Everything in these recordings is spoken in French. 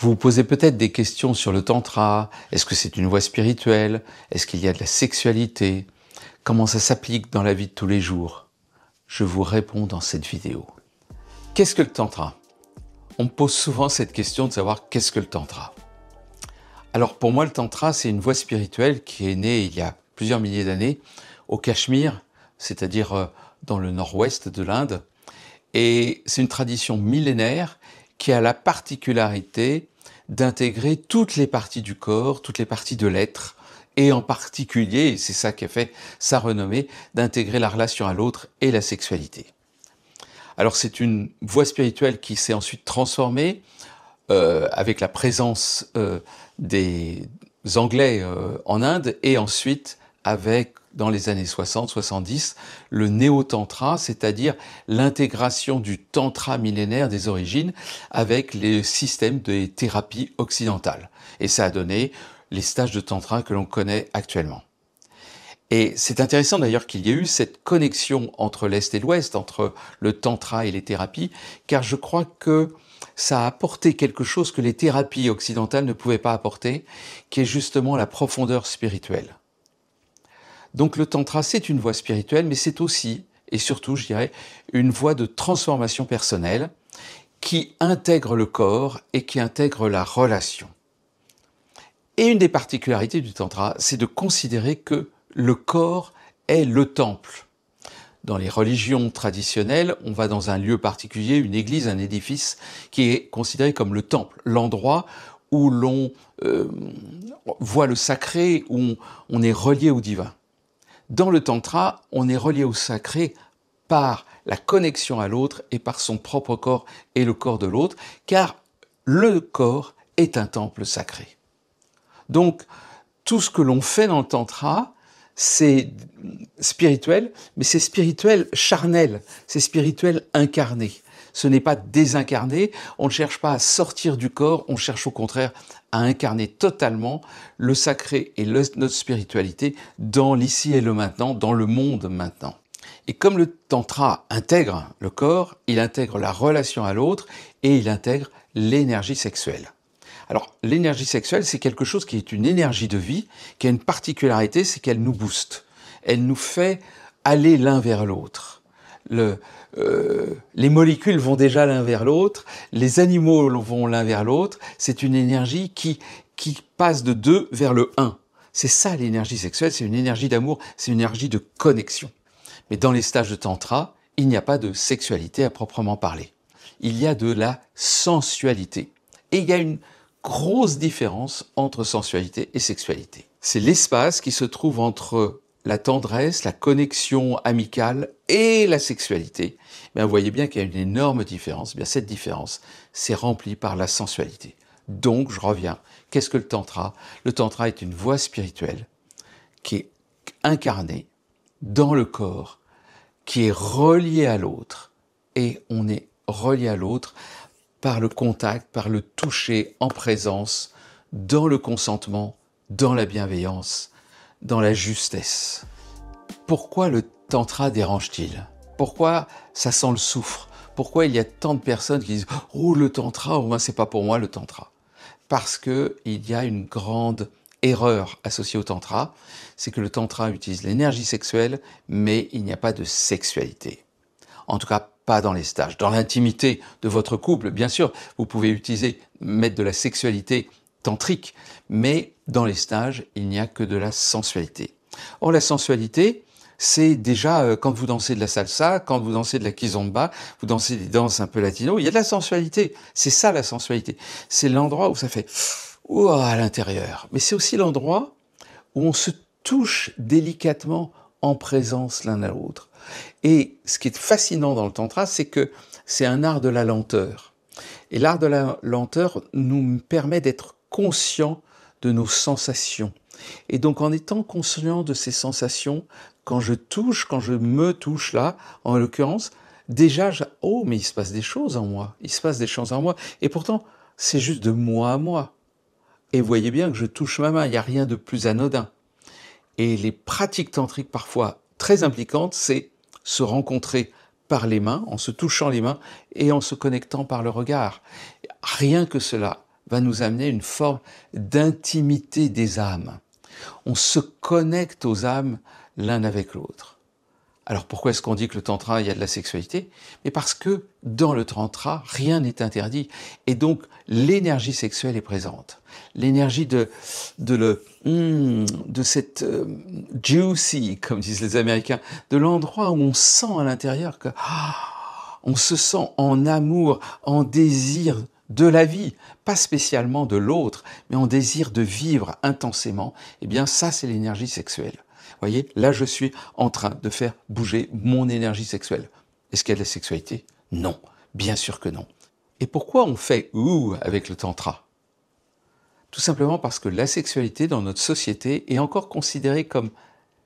Vous vous posez peut-être des questions sur le tantra. Est-ce que c'est une voie spirituelle? Est-ce qu'il y a de la sexualité? Comment ça s'applique dans la vie de tous les jours? Je vous réponds dans cette vidéo. Qu'est-ce que le tantra? On me pose souvent cette question de savoir qu'est-ce que le tantra? Alors pour moi, le tantra, c'est une voie spirituelle qui est née il y a plusieurs milliers d'années au Cachemire, c'est-à-dire dans le nord-ouest de l'Inde. Et c'est une tradition millénaire qui a la particularité d'intégrer toutes les parties du corps, toutes les parties de l'être, et en particulier, et c'est ça qui a fait sa renommée, d'intégrer la relation à l'autre et la sexualité. Alors c'est une voie spirituelle qui s'est ensuite transformée avec la présence des Anglais en Inde et ensuite avec, dans les années 60-70, le néo-tantra, c'est-à-dire l'intégration du tantra millénaire des origines avec les systèmes des thérapies occidentales. Et ça a donné les stages de tantra que l'on connaît actuellement. Et c'est intéressant d'ailleurs qu'il y ait eu cette connexion entre l'Est et l'Ouest, entre le tantra et les thérapies, car je crois que ça a apporté quelque chose que les thérapies occidentales ne pouvaient pas apporter, qui est justement la profondeur spirituelle. Donc le tantra, c'est une voie spirituelle, mais c'est aussi, et surtout, je dirais, une voie de transformation personnelle qui intègre le corps et qui intègre la relation. Et une des particularités du tantra, c'est de considérer que le corps est le temple. Dans les religions traditionnelles, on va dans un lieu particulier, une église, un édifice, qui est considéré comme le temple, l'endroit où l'on voit le sacré, où on est relié au divin. Dans le tantra, on est relié au sacré par la connexion à l'autre et par son propre corps et le corps de l'autre, car le corps est un temple sacré. Donc, tout ce que l'on fait dans le tantra, c'est spirituel, mais c'est spirituel charnel, c'est spirituel incarné. Ce n'est pas désincarné, on ne cherche pas à sortir du corps, on cherche au contraire à incarner totalement le sacré et notre spiritualité dans l'ici et le maintenant, dans le monde maintenant. Et comme le tantra intègre le corps, il intègre la relation à l'autre et il intègre l'énergie sexuelle. Alors, l'énergie sexuelle, c'est quelque chose qui est une énergie de vie, qui a une particularité, c'est qu'elle nous booste. Elle nous fait aller l'un vers l'autre. Les molécules vont déjà l'un vers l'autre, les animaux vont l'un vers l'autre. C'est une énergie qui passe de 2 vers le 1. C'est ça l'énergie sexuelle, c'est une énergie d'amour, c'est une énergie de connexion. Mais dans les stages de tantra, il n'y a pas de sexualité à proprement parler. Il y a de la sensualité. Et il y a une grosse différence entre sensualité et sexualité. C'est l'espace qui se trouve entre la tendresse, la connexion amicale et la sexualité. Bien, vous voyez bien qu'il y a une énorme différence. Bien, cette différence, c'est rempli par la sensualité. Donc, je reviens. Qu'est-ce que le tantra? Le tantra est une voie spirituelle qui est incarnée dans le corps, qui est reliée à l'autre. Et on est relié à l'autre par le contact, par le toucher en présence, dans le consentement, dans la bienveillance, dans la justesse. Pourquoi le tantra dérange-t-il? Pourquoi ça sent le soufre? Pourquoi il y a tant de personnes qui disent « Oh, le tantra, oh, c'est pas pour moi le tantra ». Parce qu'il y a une grande erreur associée au tantra, c'est que le tantra utilise l'énergie sexuelle, mais il n'y a pas de sexualité. En tout cas, pas dans les stages. Dans l'intimité de votre couple, bien sûr, vous pouvez mettre de la sexualité tantrique, mais dans les stages, il n'y a que de la sensualité. Or, la sensualité, c'est déjà quand vous dansez de la salsa, quand vous dansez de la kizomba, vous dansez des danses un peu latino, il y a de la sensualité. C'est ça la sensualité. C'est l'endroit où ça fait ouah à l'intérieur. Mais c'est aussi l'endroit où on se touche délicatement en présence l'un à l'autre. Et ce qui est fascinant dans le tantra, c'est que c'est un art de la lenteur. Et l'art de la lenteur nous permet d'être conscients de nos sensations. Et donc en étant conscient de ces sensations, quand je me touche là, en l'occurrence, déjà, oh mais il se passe des choses en moi, il se passe des choses en moi. Et pourtant, c'est juste de moi à moi. Et vous voyez bien que je touche ma main, il n'y a rien de plus anodin. Et les pratiques tantriques parfois très impliquantes, c'est se rencontrer par les mains, en se touchant les mains et en se connectant par le regard. Rien que cela va nous amener une forme d'intimité des âmes. On se connecte aux âmes l'un avec l'autre. Alors pourquoi est-ce qu'on dit que le tantra, il y a de la sexualité? Mais parce que dans le tantra, rien n'est interdit. Et donc, l'énergie sexuelle est présente. L'énergie de cette juicy, comme disent les Américains, de l'endroit où on sent à l'intérieur que on se sent en amour, en désir de la vie, pas spécialement de l'autre, mais en désir de vivre intensément. Eh bien, ça, c'est l'énergie sexuelle. Vous voyez, là, je suis en train de faire bouger mon énergie sexuelle. Est-ce qu'il y a de la sexualité? Non, bien sûr que non. Et pourquoi on fait « ouh » avec le tantra? Tout simplement parce que la sexualité dans notre société est encore considérée comme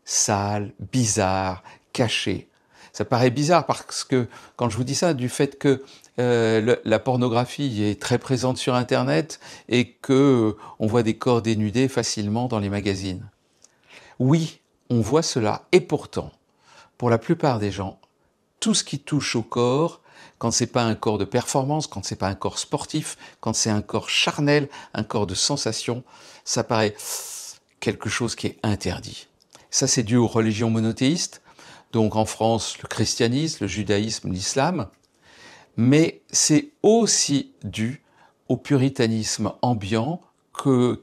sale, bizarre, cachée. Ça paraît bizarre parce que, quand je vous dis ça, du fait que la pornographie est très présente sur Internet et que on voit des corps dénudés facilement dans les magazines. Oui, on voit cela, et pourtant, pour la plupart des gens, tout ce qui touche au corps, quand c'est pas un corps de performance, quand c'est pas un corps sportif, quand c'est un corps charnel, un corps de sensation, ça paraît quelque chose qui est interdit. Ça, c'est dû aux religions monothéistes, donc en France, le christianisme, le judaïsme, l'islam, mais c'est aussi dû au puritanisme ambiant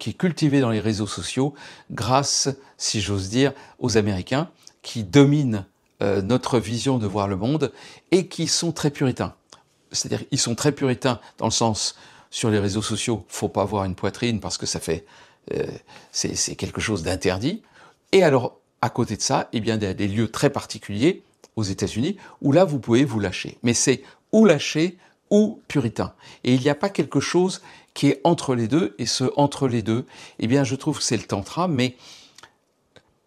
qui est cultivé dans les réseaux sociaux grâce, si j'ose dire, aux Américains qui dominent notre vision de voir le monde et qui sont très puritains. C'est-à-dire ils sont très puritains dans le sens, sur les réseaux sociaux, faut pas avoir une poitrine parce que ça fait, c'est quelque chose d'interdit. Et alors, à côté de ça, eh bien, il y a des lieux très particuliers aux États-Unis où là, vous pouvez vous lâcher. Mais c'est ou lâcher ou puritain. Et il n'y a pas quelque chose qui est entre les deux, et ce entre les deux, eh bien, je trouve que c'est le tantra, mais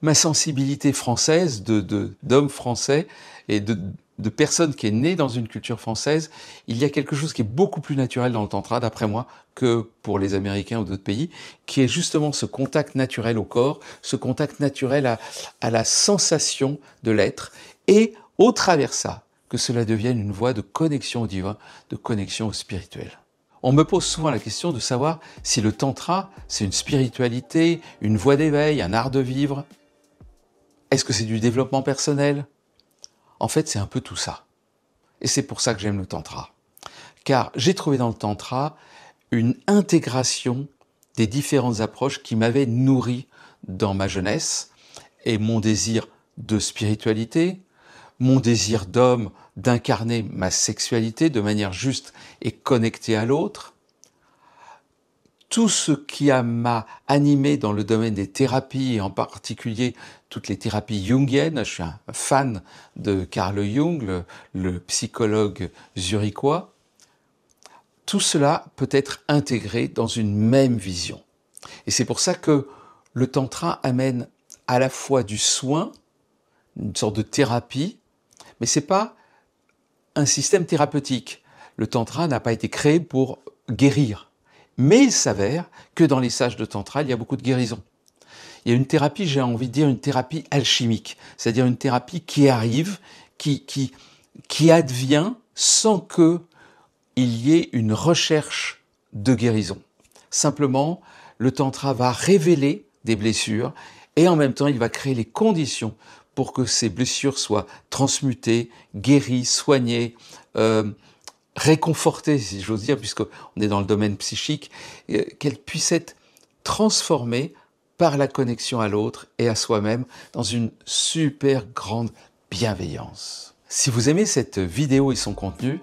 ma sensibilité française, d'homme français et de personne qui est née dans une culture française, il y a quelque chose qui est beaucoup plus naturel dans le tantra, d'après moi, que pour les Américains ou d'autres pays, qui est justement ce contact naturel au corps, ce contact naturel à la sensation de l'être, et au travers ça, que cela devienne une voie de connexion au divin, de connexion au spirituel. On me pose souvent la question de savoir si le tantra, c'est une spiritualité, une voie d'éveil, un art de vivre. Est-ce que c'est du développement personnel? En fait, c'est un peu tout ça. Et c'est pour ça que j'aime le tantra. Car j'ai trouvé dans le tantra une intégration des différentes approches qui m'avaient nourri dans ma jeunesse et mon désir de spiritualité, mon désir d'homme d'incarner ma sexualité de manière juste et connectée à l'autre, tout ce qui m'a animé dans le domaine des thérapies, et en particulier toutes les thérapies jungiennes. Je suis un fan de Carl Jung, le psychologue zurichois. Tout cela peut être intégré dans une même vision. Et c'est pour ça que le tantra amène à la fois du soin, une sorte de thérapie, mais c'est pas un système thérapeutique. Le tantra n'a pas été créé pour guérir. Mais il s'avère que dans les sages de tantra, il y a beaucoup de guérison. Il y a une thérapie, j'ai envie de dire une thérapie alchimique, c'est-à-dire une thérapie qui arrive, qui advient sans que il y ait une recherche de guérison. Simplement, le tantra va révéler des blessures et en même temps, il va créer les conditions pour que ces blessures soient transmutées, guéries, soignées, réconfortées, si j'ose dire, puisqu'on est dans le domaine psychique, qu'elles puissent être transformées par la connexion à l'autre et à soi-même dans une super grande bienveillance. Si vous aimez cette vidéo et son contenu,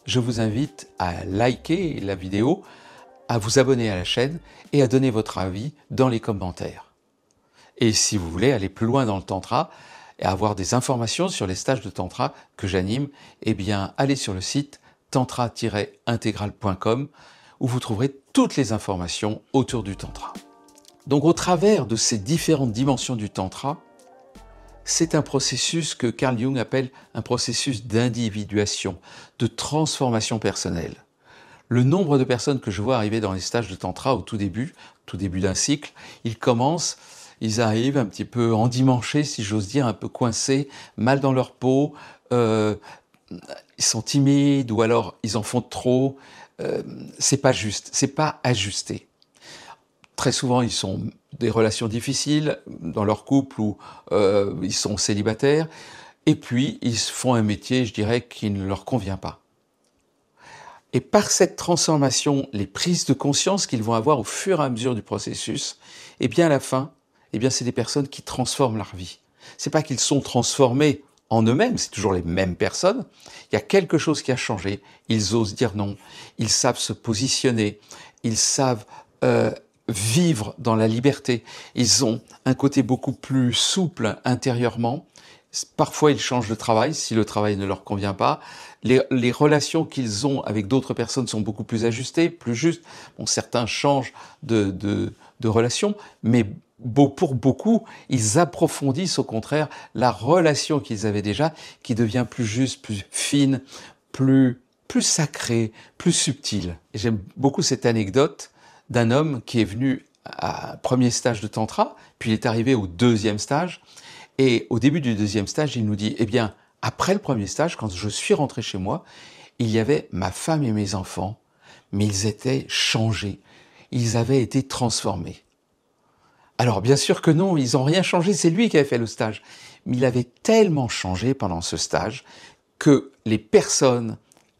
je vous invite à liker la vidéo, à vous abonner à la chaîne et à donner votre avis dans les commentaires. Et si vous voulez aller plus loin dans le tantra et avoir des informations sur les stages de tantra que j'anime, eh bien allez sur le site tantra-intégral.com où vous trouverez toutes les informations autour du tantra. Donc au travers de ces différentes dimensions du tantra, c'est un processus que Carl Jung appelle un processus d'individuation, de transformation personnelle. Le nombre de personnes que je vois arriver dans les stages de tantra au tout début d'un cycle, ils arrivent un petit peu endimanchés, si j'ose dire, un peu coincés, mal dans leur peau, ils sont timides ou alors ils en font trop, c'est pas juste, c'est pas ajusté. Très souvent, ils sont des relations difficiles dans leur couple ou ils sont célibataires, et puis ils font un métier, je dirais, qui ne leur convient pas. Et par cette transformation, les prises de conscience qu'ils vont avoir au fur et à mesure du processus, et bien à la fin, c'est des personnes qui transforment leur vie. C'est pas qu'ils sont transformés en eux-mêmes, c'est toujours les mêmes personnes. Il y a quelque chose qui a changé. Ils osent dire non. Ils savent se positionner. Ils savent vivre dans la liberté. Ils ont un côté beaucoup plus souple intérieurement. Parfois, ils changent de travail si le travail ne leur convient pas. Les relations qu'ils ont avec d'autres personnes sont beaucoup plus ajustées, plus justes. Bon, certains changent de relation, mais pour beaucoup, ils approfondissent au contraire la relation qu'ils avaient déjà, qui devient plus juste, plus fine, plus sacrée, plus subtile. Et j'aime beaucoup cette anecdote d'un homme qui est venu à un premier stage de tantra, puis il est arrivé au deuxième stage. Et au début du deuxième stage, il nous dit, eh bien, après le premier stage, quand je suis rentré chez moi, il y avait ma femme et mes enfants, mais ils étaient changés. Ils avaient été transformés. Alors, bien sûr que non, ils n'ont rien changé, c'est lui qui avait fait le stage. Mais il avait tellement changé pendant ce stage que les personnes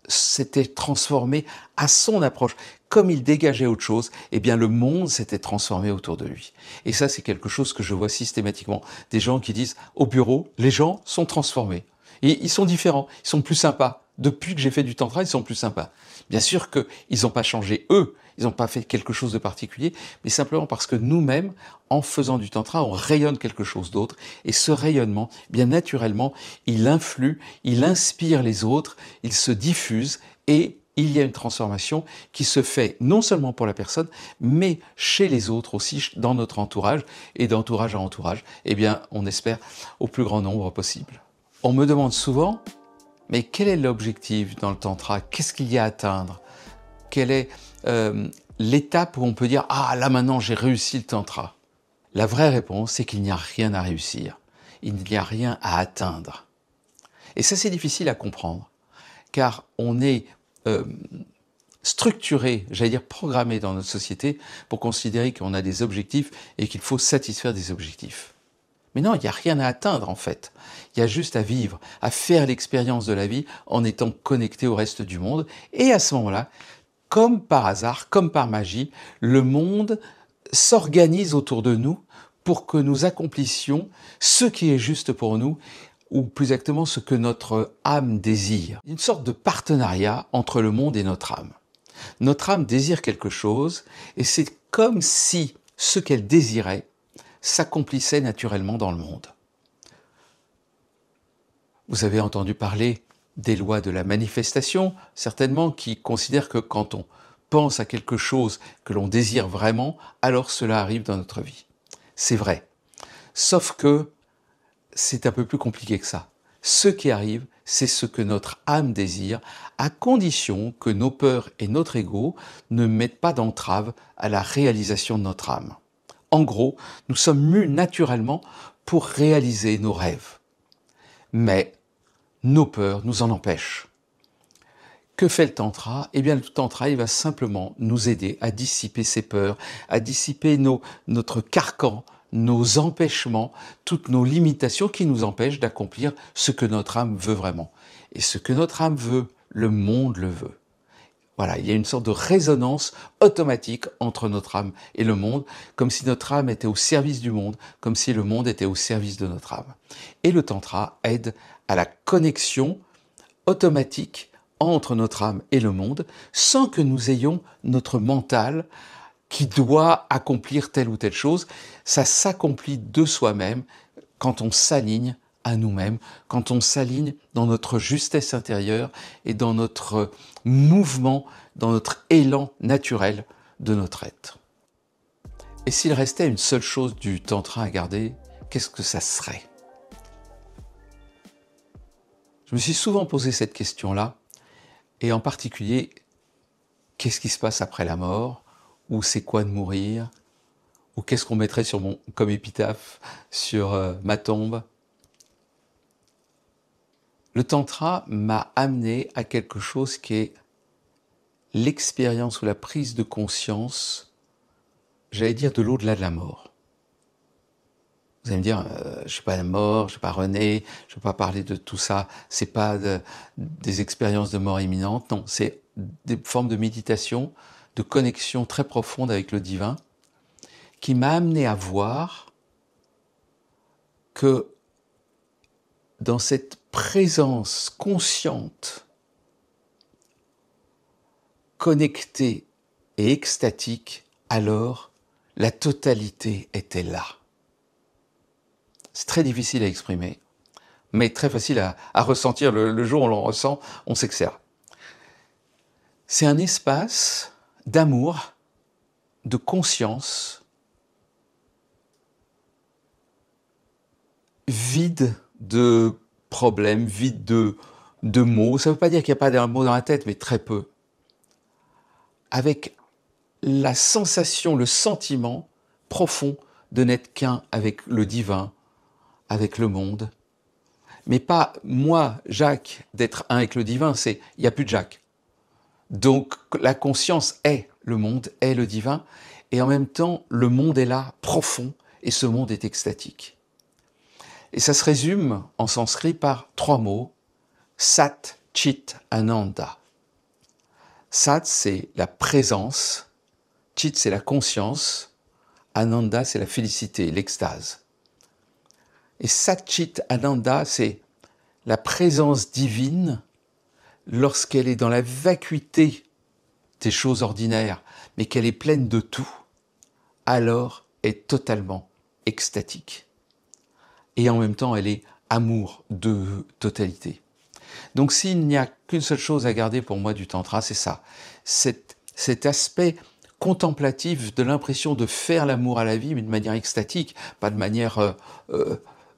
s'étaient transformées à son approche. Comme il dégageait autre chose, eh bien le monde s'était transformé autour de lui. Et ça, c'est quelque chose que je vois systématiquement. Des gens qui disent, au bureau, les gens sont transformés. Et ils sont différents, ils sont plus sympas. Depuis que j'ai fait du tantra, ils sont plus sympas. Bien sûr qu'ils n'ont pas changé eux, ils n'ont pas fait quelque chose de particulier, mais simplement parce que nous-mêmes, en faisant du tantra, on rayonne quelque chose d'autre. Et ce rayonnement, bien naturellement, il influe, il inspire les autres, il se diffuse et il y a une transformation qui se fait non seulement pour la personne, mais chez les autres aussi, dans notre entourage, et d'entourage à entourage, on espère au plus grand nombre possible. On me demande souvent, mais quel est l'objectif dans le tantra? Qu'est-ce qu'il y a à atteindre? Quelle est l'étape où on peut dire « Ah, là maintenant j'ai réussi le tantra ». La vraie réponse, c'est qu'il n'y a rien à réussir. Il n'y a rien à atteindre. Et ça, c'est difficile à comprendre, car on est structuré, j'allais dire programmé dans notre société pour considérer qu'on a des objectifs et qu'il faut satisfaire des objectifs. Mais non, il n'y a rien à atteindre en fait. Il y a juste à vivre, à faire l'expérience de la vie en étant connecté au reste du monde. Et à ce moment-là, comme par hasard, comme par magie, le monde s'organise autour de nous pour que nous accomplissions ce qui est juste pour nous, ou plus exactement ce que notre âme désire. Une sorte de partenariat entre le monde et notre âme. Notre âme désire quelque chose, et c'est comme si ce qu'elle désirait s'accomplissait naturellement dans le monde. Vous avez entendu parler des lois de la manifestation, certainement, qui considèrent que quand on pense à quelque chose que l'on désire vraiment, alors cela arrive dans notre vie. C'est vrai. Sauf que c'est un peu plus compliqué que ça. Ce qui arrive, c'est ce que notre âme désire, à condition que nos peurs et notre ego ne mettent pas d'entrave à la réalisation de notre âme. En gros, nous sommes mus naturellement pour réaliser nos rêves. Mais nos peurs nous en empêchent. Que fait le tantra? Eh bien, le tantra, il va simplement nous aider à dissiper ces peurs, à dissiper notre carcan, nos empêchements, toutes nos limitations qui nous empêchent d'accomplir ce que notre âme veut vraiment. Et ce que notre âme veut, le monde le veut. Voilà, il y a une sorte de résonance automatique entre notre âme et le monde, comme si notre âme était au service du monde, comme si le monde était au service de notre âme. Et le tantra aide à la connexion automatique entre notre âme et le monde, sans que nous ayons notre mental qui doit accomplir telle ou telle chose. Ça s'accomplit de soi-même quand on s'aligne à nous-mêmes, quand on s'aligne dans notre justesse intérieure et dans notre mouvement, dans notre élan naturel de notre être. Et s'il restait une seule chose du tantra à garder, qu'est-ce que ça serait? Je me suis souvent posé cette question-là, et en particulier, qu'est-ce qui se passe après la mort? Ou c'est quoi de mourir? Ou qu'est-ce qu'on mettrait comme épitaphe sur ma tombe? Le tantra m'a amené à quelque chose qui est l'expérience ou la prise de conscience, j'allais dire de l'au-delà de la mort. Vous allez me dire, je ne suis pas mort, je ne suis pas René, je ne vais pas parler de tout ça, ce n'est pas des expériences de mort imminente, non, c'est des formes de méditation, de connexion très profonde avec le divin, qui m'a amené à voir que dans cette présence consciente, connectée et extatique, alors la totalité était là. C'est très difficile à exprimer, mais très facile à ressentir. Le jour où on le ressent, on sait que c'est là. C'est un espace d'amour, de conscience, vide de problèmes, vide de mots. Ça ne veut pas dire qu'il n'y a pas de mots dans la tête, mais très peu. Avec la sensation, le sentiment profond de n'être qu'un avec le divin, avec le monde. Mais pas moi, Jacques, d'être un avec le divin, c'est il n'y a plus de Jacques. Donc la conscience est le monde, est le divin, et en même temps, le monde est là, profond, et ce monde est extatique. Et ça se résume en sanskrit par 3 mots, Sat, Chit, Ananda. Sat, c'est la présence, Chit, c'est la conscience, Ananda, c'est la félicité, l'extase. Et Sat, Chit, Ananda, c'est la présence divine lorsqu'elle est dans la vacuité des choses ordinaires, mais qu'elle est pleine de tout, alors est totalement extatique. Et en même temps, elle est amour de totalité. Donc s'il n'y a qu'une seule chose à garder pour moi du Tantra, c'est ça. Cet aspect contemplatif de l'impression de faire l'amour à la vie, mais de manière extatique, pas de manière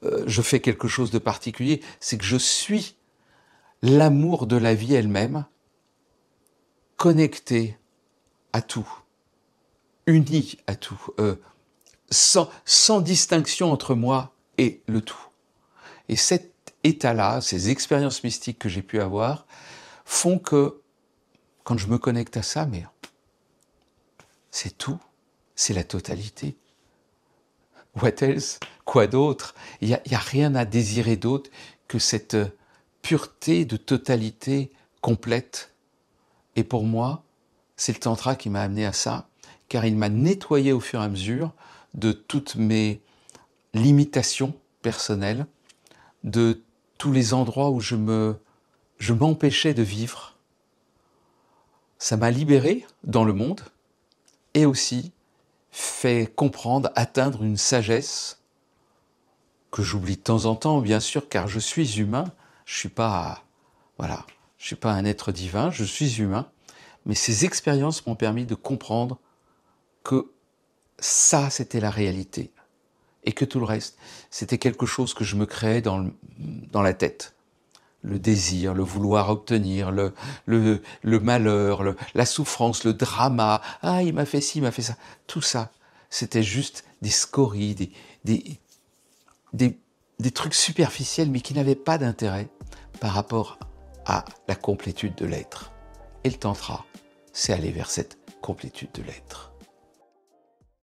je fais quelque chose de particulier, c'est que je suis l'amour de la vie elle-même, connecté à tout, uni à tout, sans distinction entre moi et le tout. Et cet état-là, ces expériences mystiques que j'ai pu avoir, font que, quand je me connecte à ça, mais c'est tout, c'est la totalité. What else? Quoi d'autre? Il n'y a rien à désirer d'autre que cette pureté de totalité complète. Et pour moi, c'est le Tantra qui m'a amené à ça, car il m'a nettoyé au fur et à mesure de toutes mes limitations personnelles, de tous les endroits où je m'empêchais de vivre. Ça m'a libéré dans le monde et aussi fait comprendre, atteindre une sagesse que j'oublie de temps en temps, bien sûr, car je suis humain. Je suis pas, voilà, je suis pas un être divin, je suis humain. Mais ces expériences m'ont permis de comprendre que ça, c'était la réalité. Et que tout le reste, c'était quelque chose que je me créais dans la tête. Le désir, le vouloir obtenir, le malheur, la souffrance, le drama. Ah, il m'a fait ci, il m'a fait ça. Tout ça, c'était juste des scories, des trucs superficiels, mais qui n'avaient pas d'intérêt par rapport à la complétude de l'être. Et le Tantra, c'est aller vers cette complétude de l'être.